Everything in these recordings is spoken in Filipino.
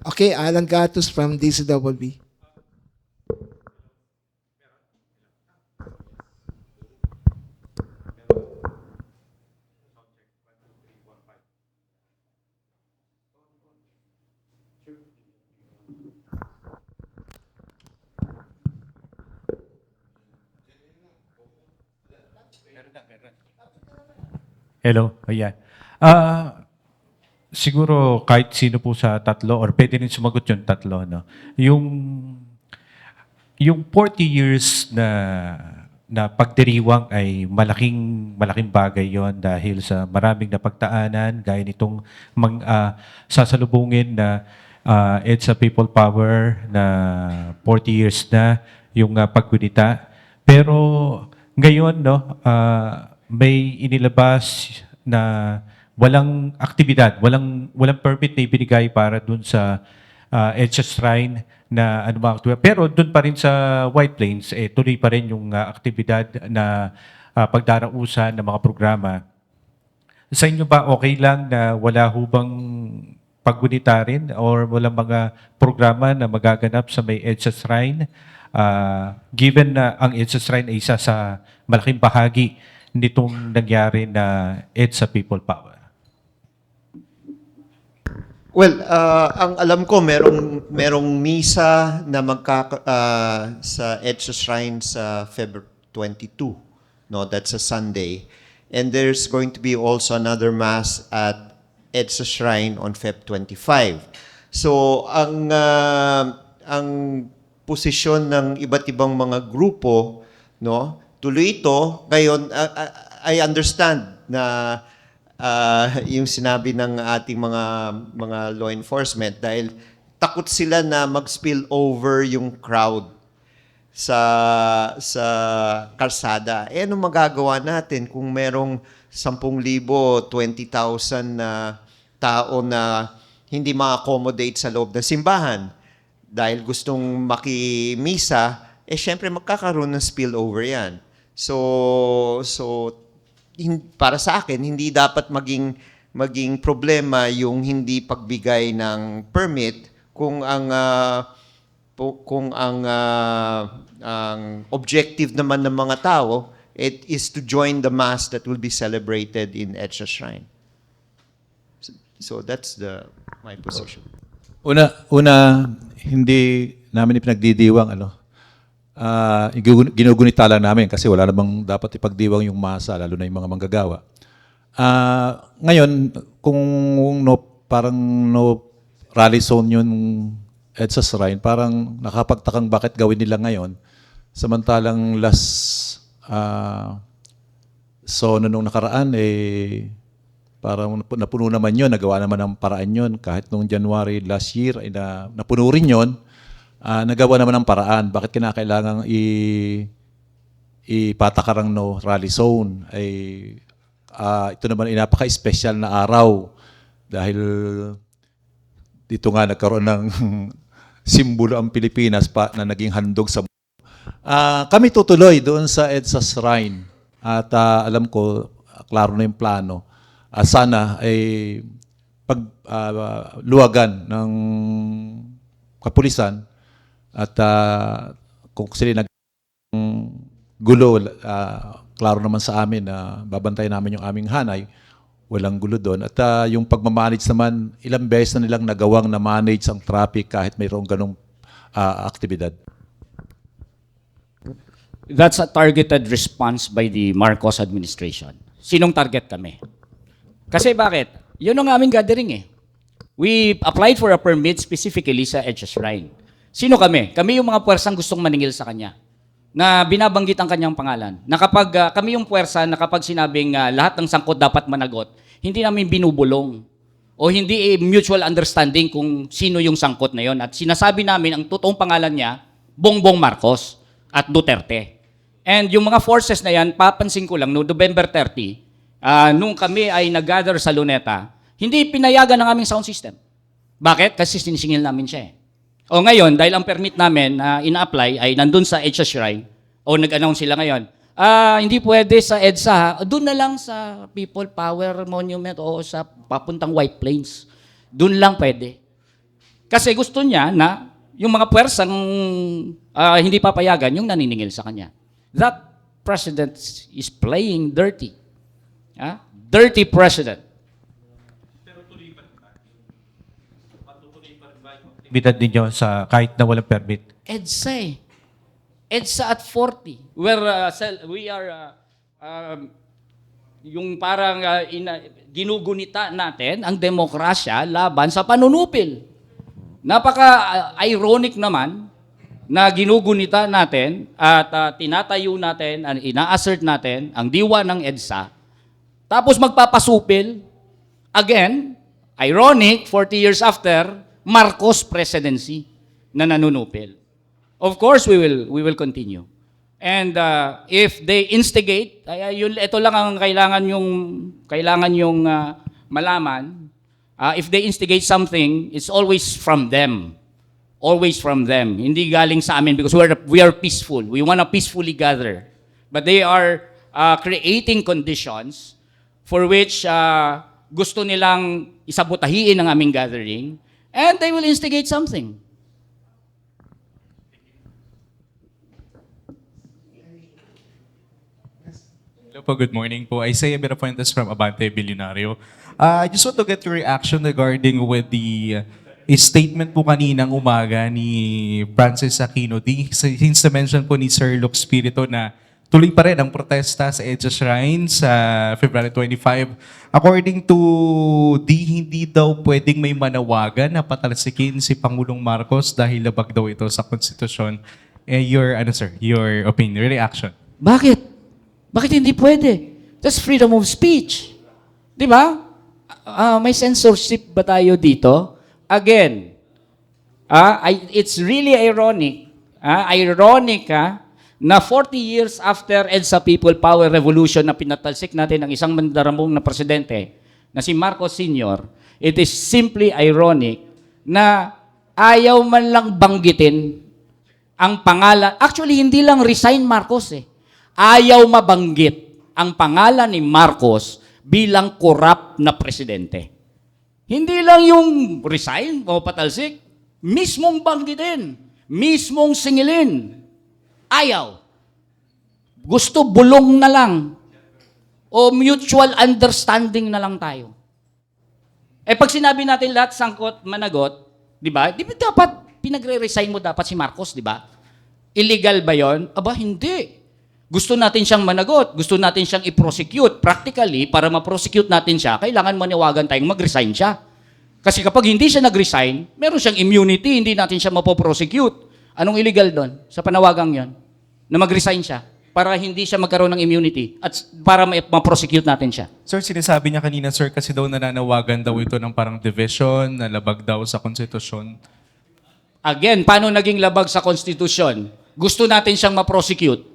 Okay, Alan Gatus from DCWB. Hello, ayan. Siguro kahit sino po sa tatlo or pwede rin sumagot yung tatlo, no? Yung 40 years na pagdiriwang ay malaking bagay yon dahil sa maraming napagtaanan gaya nitong sasalubungin na EDSA People Power na 40 years na yung paggunita. Pero ngayon, no, may inilabas na walang aktibidad, walang permit na ibinigay para dun sa EDSA Shrine na ano mga aktibidad. Pero dun pa rin sa White Plains, tuloy pa rin yung aktibidad na pagdarausan ng mga programa. Sa inyo ba okay lang na wala hubang paggunita rin or walang mga programa na magaganap sa may EDSA Shrine? Given na ang EDSA Shrine ay isa sa malaking bahagi nitong nangyari na EDSA People Power. Well, ang alam ko merong misa na sa EDSA Shrine sa February 22. No, that's a Sunday. And there's going to be also another mass at EDSA Shrine on Feb 25. So, ang posisyon ng iba't ibang mga grupo, no, tuloy ito. Ngayon, I understand na yung sinabi ng ating mga law enforcement dahil takot sila na mag-spill over yung crowd sa kalsada. Ano magagawa natin kung merong 10,000, 20,000 na tao na hindi ma-accommodate sa loob ng simbahan dahil gustong makimisa, syempre magkakaroon ng spillover yan. So para sa akin, hindi dapat maging problema yung hindi pagbigay ng permit kung ang objective naman ng mga tao it is to join the mass that will be celebrated in EDSA Shrine. So that's my position. Una, hindi namin ipinagdidiwang ginugunita lang namin kasi wala namang dapat ipagdiwang yung masa, lalo na yung mga manggagawa. Ngayon, kung parang no rally zone yung EDSA Shrine, parang nakapagtakang bakit gawin nila ngayon, samantalang nung nakaraan, parang napuno naman yun, nagawa naman ng paraan yun, kahit nung January last year, ay napuno rin yun. Nagawa naman ng paraan. Bakit kinakailangang ipatakarang no rally zone? Ito naman ay napaka-special na araw dahil dito nga nagkaroon ng simbolo ang Pilipinas na naging handog sa mundo. Kami tutuloy doon sa EDSA Shrine at alam ko, klaro na yung plano. Sana ay pagluwagan ng kapulisan at kung sila gulo, klaro naman sa amin na babantayan namin yung aming hanay, walang gulo doon. At yung pagmamanage naman, ilang beses na nilang nagawang na manage ang traffic kahit mayroong ganong aktibidad. That's a targeted response by the Marcos administration. Sinong target kami? Kasi bakit? Yun ang aming gathering . We applied for a permit specifically sa EDSA Shrine. Sino kami? Kami yung mga puwersang gustong maningil sa kanya na binabanggit ang kanyang pangalan. Na kapag kami yung puwersa na kapag sinabing lahat ng sangkot dapat managot, hindi namin binubulong o hindi mutual understanding kung sino yung sangkot na yon. At sinasabi namin ang totoong pangalan niya, Bongbong Marcos at Duterte. And yung mga forces na yan, papansin ko lang, no November 30, nung kami ay nag-gather sa Luneta, hindi pinayagan ng aming sound system. Bakit? Kasi sinisingil namin siya . O ngayon, dahil ang permit namin na ina-apply ay nandun sa EDSA Shrine, o nag-announce sila ngayon, hindi pwede sa EDSA, doon na lang sa People Power Monument o sa papuntang White Plains. Doon lang pwede. Kasi gusto niya na yung mga puwersang hindi papayagan yung naniningil sa kanya. That president is playing dirty. Dirty president. Aktibidad ninyo sa kahit na walang permit. EDSA eh. EDSA at 40. We are yung parang ginugunita natin ang demokrasya laban sa panunupil. Napaka-ironic naman na ginugunita natin at tinatayo natin, ina-assert natin ang diwa ng EDSA. Tapos magpapasupil, again, ironic, 40 years after, Marcos presidency na nanunupil. Of course, we will continue. And if they instigate, ito lang ang kailangan yung malaman. If they instigate something, it's always from them. Always from them. Hindi galing sa amin because we are peaceful. We want to peacefully gather. But they are creating conditions for which gusto nilang isabotahiin ang aming gathering, and they will instigate something. Hello po, good morning po. Isaiah Mirafuentes from Abante Billionario. I just want to get your reaction regarding with the statement po kaninang umaga ni Francis Aquino. Since na-mention po ni Sir Luke Spirito na tuloy pa rin ang protesta sa EDSA Shrine sa February 25. According to hindi daw pwedeng may manawagan na patalsikin si Pangulong Marcos dahil labag daw ito sa konstitusyon. Your opinion, reaction? Bakit? Bakit hindi pwede? That's freedom of speech. Di ba? May censorship ba tayo dito? Again, it's really ironic. Na 40 years after EDSA People Power Revolution na pinatalsik natin ang isang mandaramong na presidente na si Marcos Sr., it is simply ironic na ayaw man lang banggitin ang pangalan. Actually, hindi lang resign Marcos eh. Ayaw mabanggit ang pangalan ni Marcos bilang corrupt na presidente. Hindi lang yung resign o patalsik, mismong banggitin, mismong singilin. Ayaw. Gusto bulong na lang o mutual understanding na lang tayo. Pag sinabi natin lahat sangkot, managot, di ba? Di ba dapat pinagre-resign mo dapat si Marcos, di ba? Illegal ba yon? Aba, hindi. Gusto natin siyang managot, gusto natin siyang i-prosecute. Practically, para ma-prosecute natin siya, kailangan maniwagan tayong mag-resign siya. Kasi kapag hindi siya nag-resign, meron siyang immunity, hindi natin siya mapoprosecute. Anong illegal doon sa panawagang yon? Na mag-resign siya para hindi siya magkaroon ng immunity at para ma-prosecute natin siya. Sir, sinasabi niya kanina, sir, kasi daw nananawagan daw ito ng parang division, na labag daw sa konstitusyon. Again, paano naging labag sa konstitusyon? Gusto natin siyang ma-prosecute.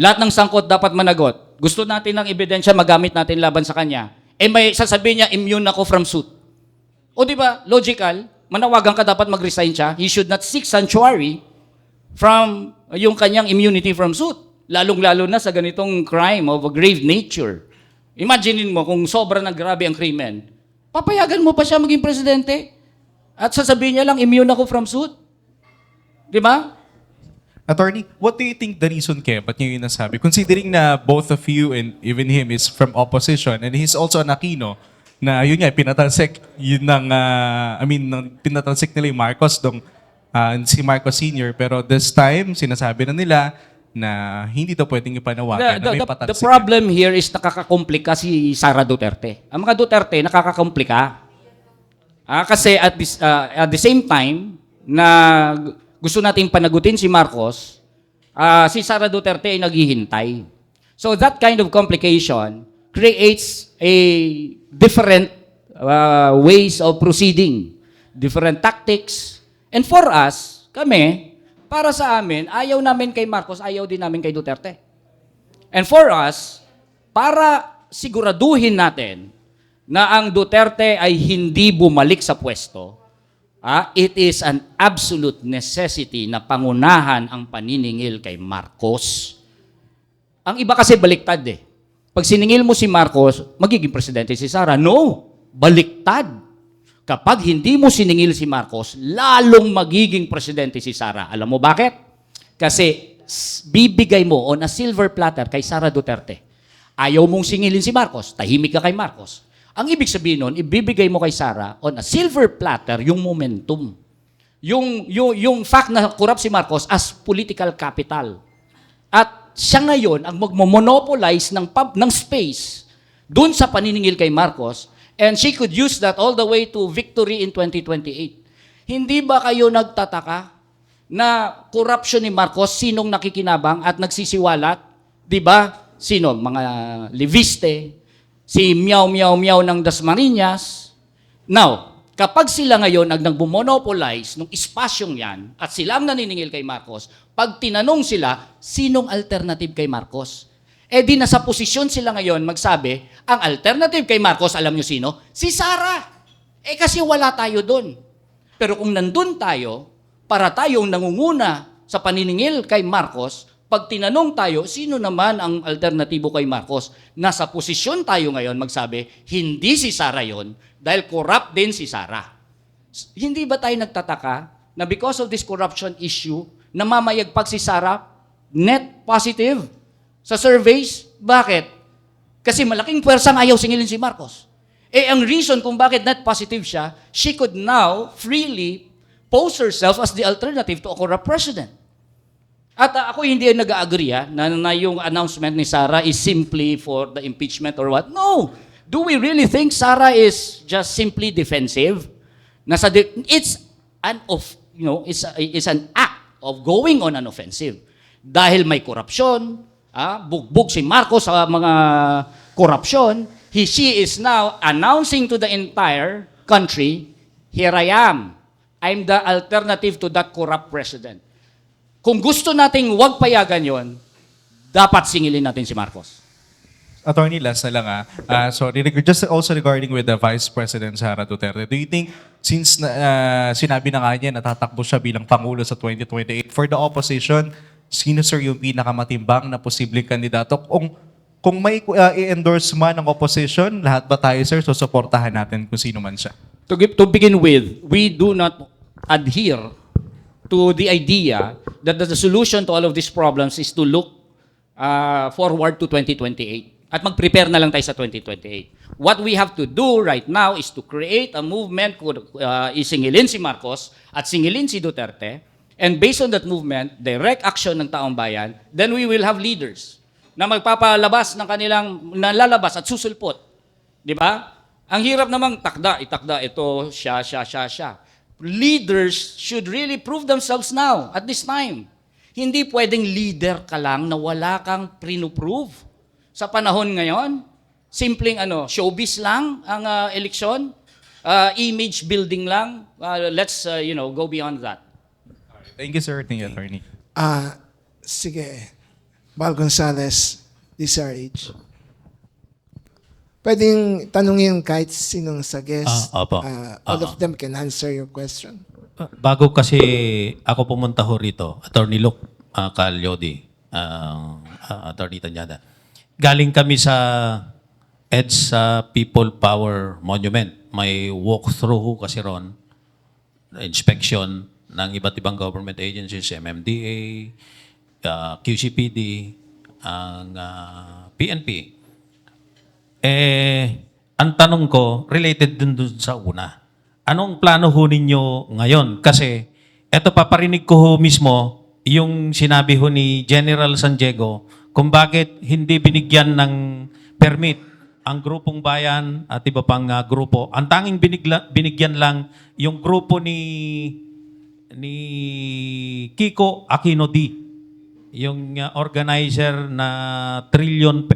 Lahat ng sangkot dapat managot. Gusto natin ng ebidensya magamit natin laban sa kanya. May sasabihin niya, immune ako from suit. O di ba, logical, manawagan ka dapat mag-resign siya. He should not seek sanctuary from yung kanyang immunity from suit. Lalong-lalo na sa ganitong crime of a grave nature. Imaginein mo kung sobra na grabe ang krimen. Papayagan mo pa siya maging presidente? At sasabihin niya lang, immune ako from suit? Di ba? Attorney, what do you think the reason kaya? Ba't niyo yun nasabi? Considering na both of you and even him is from opposition and he's also an Aquino, na yun nga, pinatalsik, yun ng, pinatalsik nila yung Marcos, si Marcos Sr. Pero this time, sinasabi na nila na hindi daw pwedeng ipanawagan na may The patalsik. problem here is nakakakomplika si Sara Duterte. Ang mga Duterte, nakakakomplika. Kasi at the same time na gusto nating panagutin si Marcos, si Sara Duterte ay naghihintay. So that kind of complication creates a different ways of proceeding, different tactics. And for us, kami, para sa amin, ayaw namin kay Marcos, ayaw din namin kay Duterte. And for us, para siguraduhin natin na ang Duterte ay hindi bumalik sa pwesto, it is an absolute necessity na pangunahan ang paniningil kay Marcos. Ang iba kasi baliktad eh. Pag siningil mo si Marcos, magiging presidente si Sara. No! Baliktad. kapag hindi mo siningil si Marcos, lalong magiging presidente si Sara. Alam mo bakit? Kasi bibigay mo on a silver platter kay Sara Duterte. Ayaw mong singilin si Marcos, tahimik ka kay Marcos. Ang ibig sabihin nun, ibibigay mo kay Sara on a silver platter yung momentum. Yung fact na corrupt si Marcos as political capital. At siya ngayon ang magmo-monopolize ng space dun sa paniningil kay Marcos, and she could use that all the way to victory in 2028. Hindi ba kayo nagtataka na corruption ni Marcos, sinong nakikinabang at nagsisiwalat? Di ba? Sino? Mga Leviste, si Miao Miao Miao ng Dasmariñas. Now, kapag sila ngayon ang nagbumonopolize ng espasyong yan at sila ang naniningil kay Marcos, pag tinanong sila, sinong alternative kay Marcos? Eh di nasa posisyon sila ngayon magsabi, ang alternative kay Marcos, alam nyo sino? Si Sara. Eh kasi wala tayo doon. Pero kung nandun tayo, para tayong nangunguna sa paniningil kay Marcos, pag tinanong tayo, sino naman ang alternatibo kay Marcos? Nasa posisyon tayo ngayon magsabi, hindi si Sara yon dahil corrupt din si Sara. Hindi ba tayo nagtataka na because of this corruption issue, namamayagpag si Sara net positive sa surveys? Bakit? Kasi malaking pwersang ayaw singilin si Marcos. Eh, ang reason kung bakit net positive siya, she could now freely pose herself as the alternative to a corrupt president. At ako hindi nag-agree na yung announcement ni Sara is simply for the impeachment or what. No! Do we really think Sara is just simply defensive? It's an act of going on an offensive. Dahil may korupsyon, bugbog si Marcos sa mga korupsyon, she is now announcing to the entire country, here I am. I'm the alternative to that corrupt president. Kung gusto nating huwag payagan yon, dapat singilin natin si Marcos. Attorney, last na lang sorry, just also regarding with the Vice President Sara Duterte, do you think, since sinabi na nga niya, natatakbo siya bilang Pangulo sa 2028, for the opposition, sino sir yung pinakamatimbang na posibleng kandidato? Kung may i-endorse man ng opposition, lahat ba tayo sir, so suportahan natin kung sino man siya? To begin with, we do not adhere to the idea that the solution to all of these problems is to look forward to 2028. At mag-prepare na lang tayo sa 2028. What we have to do right now is to create a movement isingilin si Marcos at singilin si Duterte. And based on that movement, direct action ng taong bayan, then we will have leaders na magpapalabas ng kanilang nalalabas at susulpot. Di ba? Ang hirap namang itakda, ito, siya. Leaders should really prove themselves now, at this time. Hindi pwedeng leader ka lang na wala kang prove. Sa panahon ngayon, simpleng showbiz lang ang eleksyon, image building lang. Let's go beyond that. Thank you, sir. Thank you, attorney. Sige. Val Gonzalez, DCRH. Pwedeng tanungin kahit sinong sa guest. Opo. All of them can answer your question. Bago kasi ako pumunta ho rito, Attorney Luke Calyodi, Attorney Tanyada. Galing kami sa EDSA People Power Monument. May walkthrough ho kasi ron, inspection ng iba't ibang government agencies, MMDA, QCPD, ang PNP. Ang tanong ko, related dun sa una. Anong plano ho ninyo ngayon? Kasi, eto paparinig ko ho mismo yung sinabi ho ni General San Diego kung bakit hindi binigyan ng permit ang grupong bayan at iba pang grupo. Ang tanging binigyan lang yung grupo ni Kiko Aquino D, yung organizer na trillion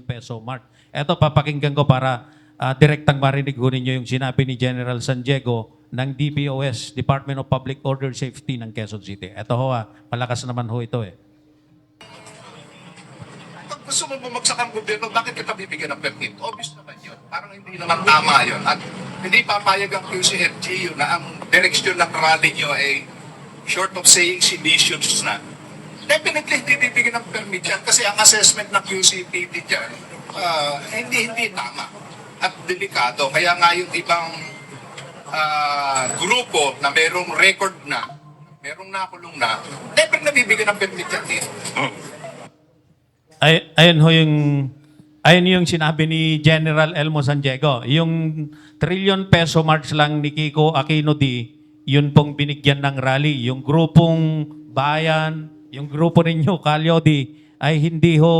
peso mark. Ito papakinggan ko para direktang marinig ho ninyo yung sinabi ni General San Diego ng DPOS, Department of Public Order Safety ng Quezon City. Ito ho malakas naman ho ito Pag gusto mo bumagsak ang gobyerno, bakit kita bibigyan ng permit? Obvious naman yun. Parang hindi naman tama yun. At hindi papayag ang QCFGU na ang direksyon ng rally nyo ay short of saying seditious na. Definitely, hindi bibigyan ng permit yan kasi ang assessment ng QCPD dyan, hindi tama at delikado. Kaya nga yung ibang grupo na merong record na, merong nakulong na, never nabibigyan ng permit yan dito. Ayun yung sinabi ni General Elmo San Diego. Yung trillion peso march lang ni Kiko Aquino D, yun pong binigyan ng rally. Yung grupong bayan, yung grupo ninyo, Calio D, ay hindi ho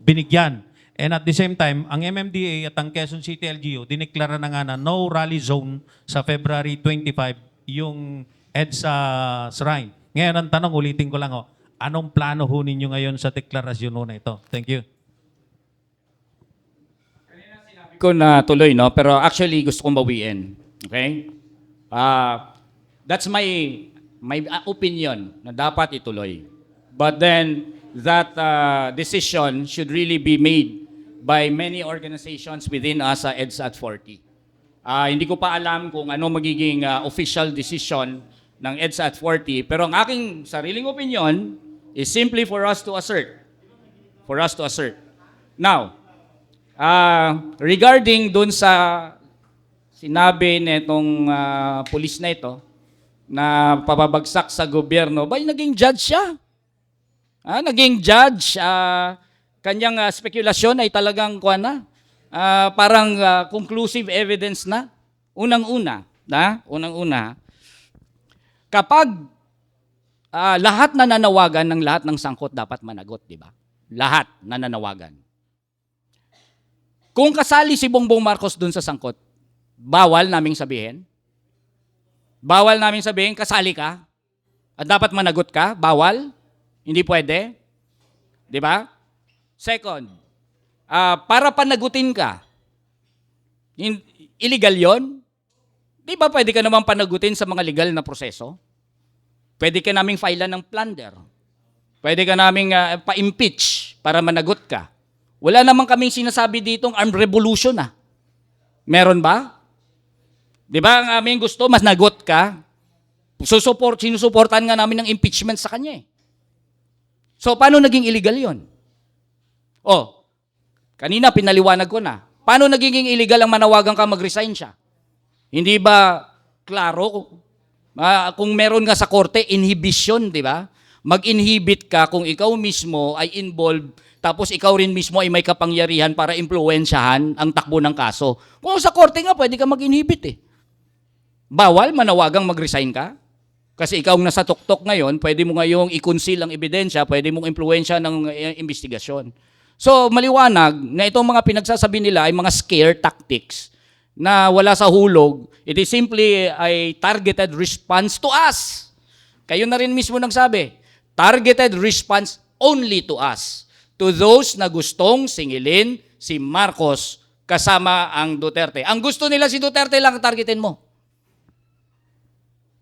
binigyan. And at the same time, ang MMDA at ang Quezon City LGU, dineklara na nga na no rally zone sa February 25 yung EDSA Shrine. Ngayon ang tanong, ulitin ko lang ho, anong plano ho ninyo ngayon sa deklarasyon ho na ito? Thank you. Ko na tuloy, no? Pero actually, gusto kong bawiin. Okay? That's my opinion na dapat ituloy. But then, that decision should really be made by many organizations within us sa EDSA at 40. Hindi ko pa alam kung ano magiging official decision ng EDSA at 40, pero ang aking sariling opinion is simply for us to assert. For us to assert. Now, regarding dun sa sinabi nitong pulis na ito, na pababagsak sa gobyerno, ba naging judge siya? Naging judge, kanyang spekulasyon ay talagang parang conclusive evidence na. Unang-una, kapag lahat na nanawagan ng lahat ng sangkot dapat managot, di ba? Lahat na nanawagan. Kung kasali si Bongbong Marcos dun sa sangkot, bawal naming sabihin. Bawal naming sabihin, kasali ka. At dapat managot ka, bawal. Hindi pwede. Di ba? Second, para panagutin ka, illegal yon? Di ba pwede ka naman panagutin sa mga legal na proseso? Pwede ka naming filean ng plunder. Pwede ka naming pa-impeach para managot ka. Wala naman kaming sinasabi ditong armed revolution Meron ba? Di ba ang aming gusto, mas nagot ka? Sinusuportahan nga namin ng impeachment sa kanya So, paano naging illegal yon? Kanina pinaliwanag ko na. Paano naging illegal ang manawagan ka mag-resign siya? Hindi ba klaro? Kung meron nga sa korte, inhibition, di ba? Mag-inhibit ka kung ikaw mismo ay involved, tapos ikaw rin mismo ay may kapangyarihan para impluwensyahan ang takbo ng kaso. Kung sa korte nga, pwede ka mag-inhibit Bawal manawagang mag-resign ka? Kasi ikaw nasa tuktok ngayon, pwede mo ngayong i-conceal ang ebidensya, pwede mong impluwensya ng investigasyon. So, maliwanag na itong mga pinagsasabi nila ay mga scare tactics na wala sa hulog. It is simply a targeted response to us. Kayo na rin mismo nagsabi, targeted response only to us. To those na gustong singilin si Marcos kasama ang Duterte. Ang gusto nila si Duterte lang targetin mo.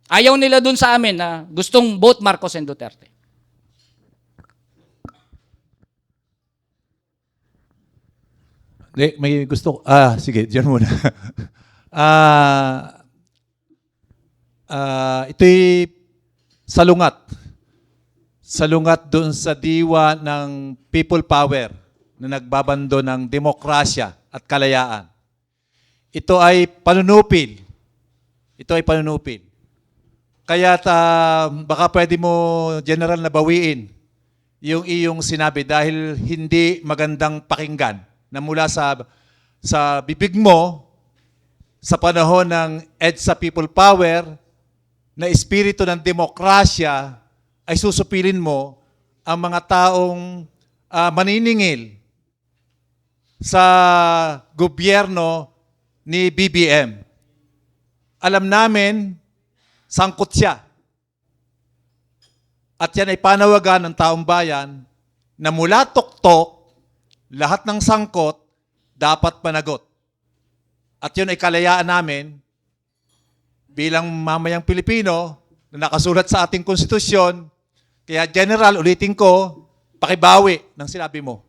Ayaw nila dun sa amin na gustong both Marcos and Duterte. May gusto, sige, diyan muna. Ito'y salungat. Salungat doon sa diwa ng people power na nagbabando ng demokrasya at kalayaan. Ito ay panunupil. Kaya baka pwede mo, General, na bawiin yung iyong sinabi dahil hindi magandang pakinggan na mula sa bibig mo sa panahon ng EDSA People Power na espiritu ng demokrasya ay susupilin mo ang mga taong maniningil sa gobyerno ni BBM. Alam namin, sangkot siya. At yan ay panawagan ng taong bayan na mula tuktok, lahat ng sangkot dapat panagot. At yun ay kalayaan namin bilang mamayang Pilipino na nakasulat sa ating konstitusyon. Kaya General, ulitin ko, pakibawi ng sinabi mo.